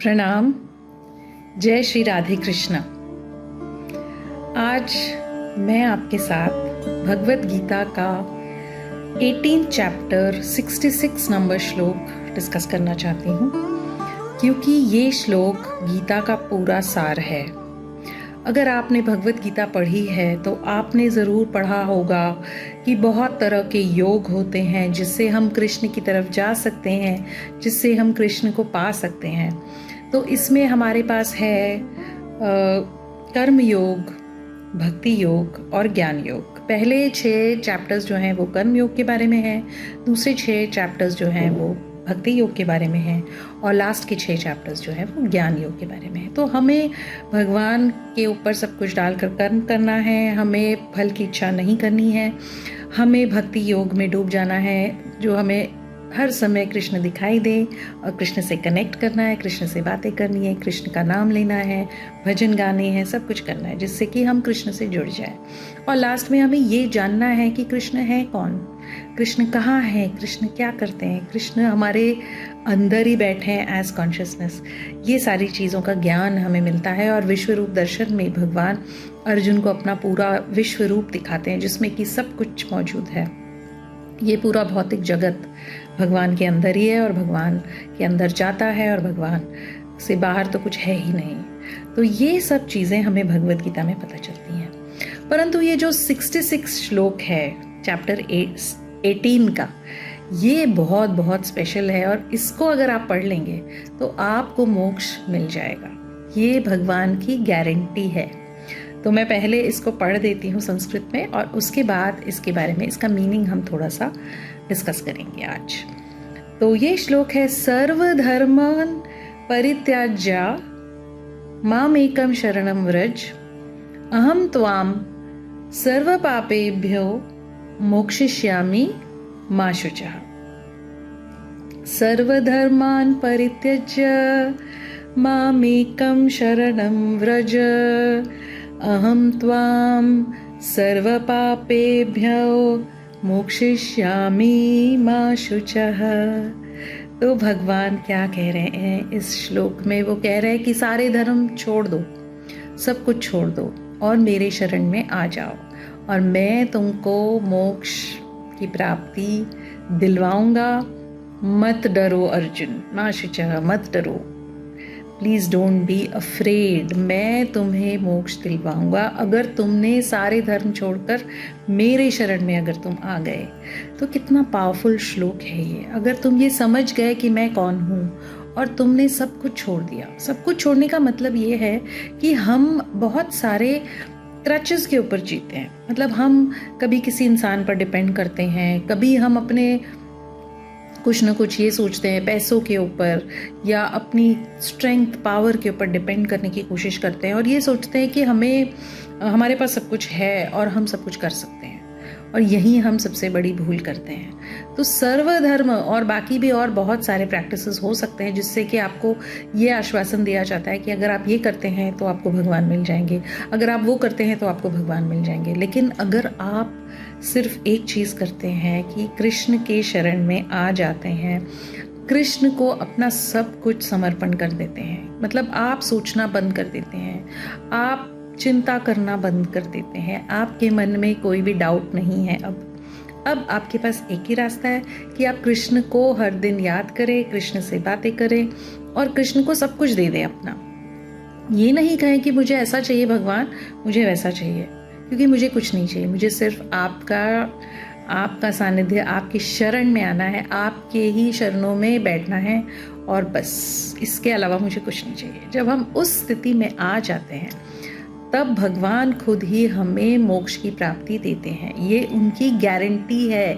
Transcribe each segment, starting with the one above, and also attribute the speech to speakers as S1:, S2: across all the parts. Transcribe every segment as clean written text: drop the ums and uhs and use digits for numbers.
S1: प्रणाम। जय श्री राधे कृष्णा। आज मैं आपके साथ भगवत गीता का 18 चैप्टर 66 नंबर श्लोक डिस्कस करना चाहती हूँ, क्योंकि ये श्लोक गीता का पूरा सार है। अगर आपने भगवत गीता पढ़ी है तो आपने ज़रूर पढ़ा होगा कि बहुत तरह के योग होते हैं जिससे हम कृष्ण की तरफ जा सकते हैं, जिससे हम कृष्ण को पा सकते हैं। तो इसमें हमारे पास है कर्म योग, भक्ति योग और ज्ञान योग। पहले 6 चैप्टर्स जो हैं वो कर्म योग के बारे में हैं, दूसरे 6 चैप्टर्स जो हैं वो भक्ति योग के बारे में हैं, और लास्ट के 6 चैप्टर्स जो हैं वो ज्ञान योग के बारे में हैं। तो हमें भगवान के ऊपर सब कुछ डालकर कर्म करना है, हमें फल की इच्छा नहीं करनी है, हमें भक्ति योग में डूब जाना है, जो हमें हर समय कृष्ण दिखाई दे और कृष्ण से कनेक्ट करना है, कृष्ण से बातें करनी है, कृष्ण का नाम लेना है, भजन गाने हैं, सब कुछ करना है जिससे कि हम कृष्ण से जुड़ जाएं। और लास्ट में हमें ये जानना है कि कृष्ण है कौन, कृष्ण कहाँ है, कृष्ण क्या करते हैं, कृष्ण हमारे अंदर ही बैठे हैं एज कॉन्शियसनेस। ये सारी चीज़ों का ज्ञान हमें मिलता है। और विश्व रूप दर्शन में भगवान अर्जुन को अपना पूरा विश्व रूप दिखाते हैं जिसमें कि सब कुछ मौजूद है। ये पूरा भौतिक जगत भगवान के अंदर ही है और भगवान के अंदर जाता है और भगवान से बाहर तो कुछ है ही नहीं। तो ये सब चीज़ें हमें भगवत गीता में पता चलती हैं। परंतु ये जो 66 श्लोक है चैप्टर 18 का, ये बहुत बहुत स्पेशल है और इसको अगर आप पढ़ लेंगे तो आपको मोक्ष मिल जाएगा। ये भगवान की गारंटी है। तो मैं पहले इसको पढ़ देती हूँ संस्कृत में और उसके बाद इसके बारे में, इसका मीनिंग हम थोड़ा सा डिस्कस करेंगे आज। तो ये श्लोक है, सर्वधर्मान् परित्याज्य मामेकं शरणं व्रज, अहं त्वां सर्वपापेभ्यो मोक्षयिष्यामि मा शुचः। सर्वधर्मान् परित्यज्य मामेकं शरणं व्रज, अहं त्वां सर्वपापेभ्यो मोक्षयिष्यामि मा शुचः। तो भगवान क्या कह रहे हैं इस श्लोक में? वो कह रहे हैं कि सारे धर्म छोड़ दो, सब कुछ छोड़ दो और मेरे शरण में आ जाओ और मैं तुमको मोक्ष की प्राप्ति दिलवाऊंगा। मत डरो अर्जुन, मा शुचः, मत डरो, प्लीज़ डोंट बी अफ्रेड। मैं तुम्हें मोक्ष दिलवाऊंगा अगर तुमने सारे धर्म छोड़कर मेरे शरण में अगर तुम आ गए। तो कितना पावरफुल श्लोक है ये। अगर तुम ये समझ गए कि मैं कौन हूँ और तुमने सब कुछ छोड़ दिया। सब कुछ छोड़ने का मतलब ये है कि हम बहुत सारे क्रचेस के ऊपर जीते हैं। मतलब हम कभी किसी इंसान पर डिपेंड करते हैं, कभी हम अपने कुछ ना कुछ ये सोचते हैं पैसों के ऊपर या अपनी स्ट्रेंथ पावर के ऊपर डिपेंड करने की कोशिश करते हैं और ये सोचते हैं कि हमारे पास सब कुछ है और हम सब कुछ कर सकते हैं, और यही हम सबसे बड़ी भूल करते हैं। तो सर्वधर्म और बाकी भी और बहुत सारे प्रैक्टिसेस हो सकते हैं जिससे कि आपको ये आश्वासन दिया जाता है कि अगर आप ये करते हैं तो आपको भगवान मिल जाएंगे, अगर आप वो करते हैं तो आपको भगवान मिल जाएंगे। लेकिन अगर आप सिर्फ एक चीज़ करते हैं कि कृष्ण के शरण में आ जाते हैं, कृष्ण को अपना सब कुछ समर्पण कर देते हैं, मतलब आप सोचना बंद कर देते हैं, आप चिंता करना बंद कर देते हैं, आपके मन में कोई भी डाउट नहीं है। अब आपके पास एक ही रास्ता है कि आप कृष्ण को हर दिन याद करें, कृष्ण से बातें करें और कृष्ण को सब कुछ दे दें अपना। ये नहीं कहें कि मुझे ऐसा चाहिए भगवान, मुझे वैसा चाहिए, क्योंकि मुझे कुछ नहीं चाहिए। मुझे सिर्फ आपका सानिध्य, आपकी शरण में आना है, आपके ही शरणों में बैठना है और बस, इसके अलावा मुझे कुछ नहीं चाहिए। जब हम उस स्थिति में आ जाते हैं तब भगवान खुद ही हमें मोक्ष की प्राप्ति देते हैं। ये उनकी गारंटी है,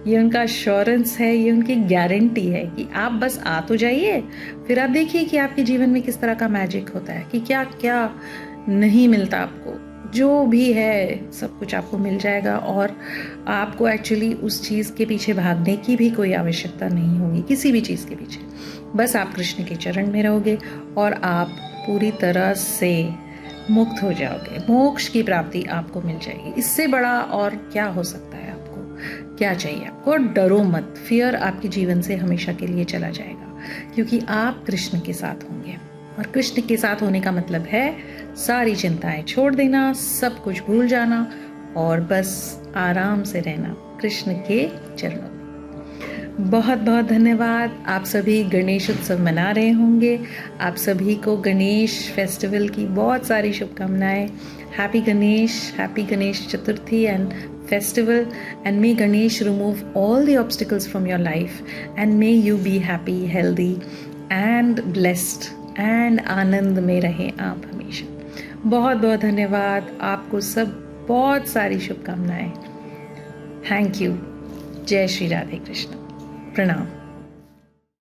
S1: ये उनका एश्योरेंस है, ये उनकी गारंटी है कि आप बस आ तो जाइए, फिर आप देखिए कि आपके जीवन में किस तरह का मैजिक होता है, कि क्या क्या नहीं मिलता आपको। जो भी है सब कुछ आपको मिल जाएगा और आपको एक्चुअली उस चीज़ के पीछे भागने की भी कोई आवश्यकता नहीं होगी, किसी भी चीज़ के पीछे। बस आप कृष्ण के चरण में रहोगे और आप पूरी तरह से मुक्त हो जाओगे, मोक्ष की प्राप्ति आपको मिल जाएगी। इससे बड़ा और क्या हो सकता है? आपको क्या चाहिए? आपको डरो मत, फियर आपके जीवन से हमेशा के लिए चला जाएगा। क्योंकि आप कृष्ण के साथ होंगे। और कृष्ण के साथ होने का मतलब है सारी चिंताएं छोड़ देना, सब कुछ भूल जाना और बस आराम से रहना कृष्ण के चरणों में। बहुत बहुत धन्यवाद। आप सभी गणेश उत्सव मना रहे होंगे। आप सभी को गणेश फेस्टिवल की बहुत सारी शुभकामनाएं। Happy Ganesh Chaturthi and festival, and may Ganesh remove all the obstacles from your life, and may you be happy, healthy and blessed, and आनंद में रहें आप हमेशा। बहुत बहुत धन्यवाद। आपको सब बहुत सारी शुभकामनाएं। Thank you. जय श्री राधे कृष्ण। प्रणाम।